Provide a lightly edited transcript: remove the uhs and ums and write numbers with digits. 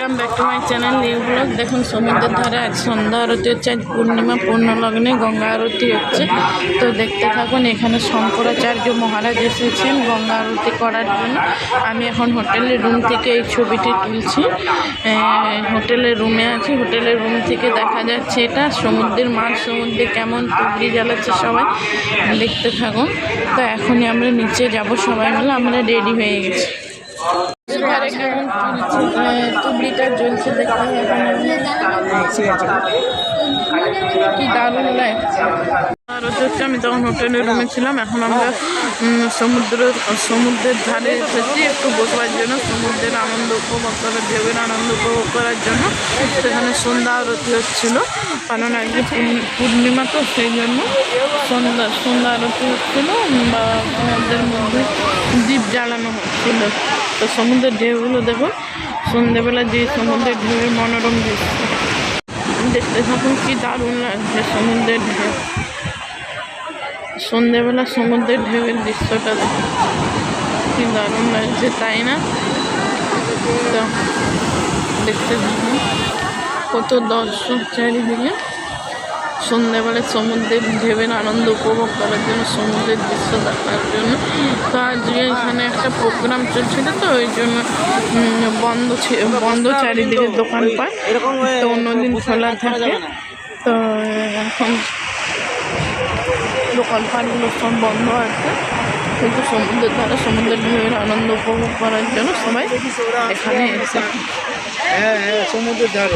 Welcome back to my channel new blog. দেখুন সমুদ্রের ধারে আজ সন্ধ্যা আরতি হচ্ছে, আজ পূর্ণিমা পূর্ণ লগ্নে গঙ্গা আরতি হচ্ছে। তো দেখতে থাকুন। এখানে শঙ্করাচার্য মহারাজ এসেছেন গঙ্গা আরতি করার জন্য। আমি এখন হোটেলের রুম থেকে এই ছবিটি তুলছি। হোটেলের রুমে আছি, হোটেলের রুম থেকে দেখা যাচ্ছে এটা সমুদ্রের মাঝ, সমুদ্রে কেমন তুবড়ি জ্বালাচ্ছে সবাই, দেখতে থাকুন। তো এখনই আমরা নিচে যাব, সবাই মিলে আমরা রেডি হয়ে গেছি। এবারে কেমন তুবড়িটা জ্বলছে দেখতে কি দারুণ লাগছে। আর হচ্ছে আমি তখন হোটেলের রুমে ছিলাম, এখন আমরা সমুদ্রের ধারে এসেছি একটু বসবার জন্য, সমুদ্রের আনন্দ উপভোগ করার, ঢেউয়ের আনন্দ উপভোগ করার জন্য। সেখানে সন্ধ্যা আরতি হচ্ছিলো, কারণ আজকে পূর্ণিমা, তো সেই জন্য সন্ধ্যা আরতি হচ্ছিলো বা সমুদ্রের মধ্যে দ্বীপ জ্বালানো হচ্ছিল। তো সমুদ্রের ঢেউগুলো দেখো, সন্ধ্যেবেলা যে সমুদ্রের ঢেউয়ের মনোরম দৃশ্য দেখতে থাকুন, কি দারুণ লাগছে সমুদ্রের ঢেউ। সন্ধ্যেবেলা সমুদ্রের ঢেউয়ের দৃশ্যটা দেখো, কি দারুণ লাগছে, তাই না? তো দেখতে থাকুন কত দর্শক চারিদিকে সন্ধ্যেবেলা সমুদ্রের ঢেউয়ের আনন্দ উপভোগ করার জন্য, সমুদ্রের দৃশ্য দেখার জন্য। তো আজকে এখানে একটা প্রোগ্রাম চলছিল, তো ওই জন্য বন্ধ চারিদিকে দোকানপাট, তো অন্যদিন খোলা থাকে। তো এখন দোকানপাটগুলো সব বন্ধ আছে, কিন্তু সমুদ্রের ধারে সমুদ্রের ঢেউয়ের আনন্দ উপভোগ করার জন্য সবাই এখানে এসে। সমুদ্রের ধারে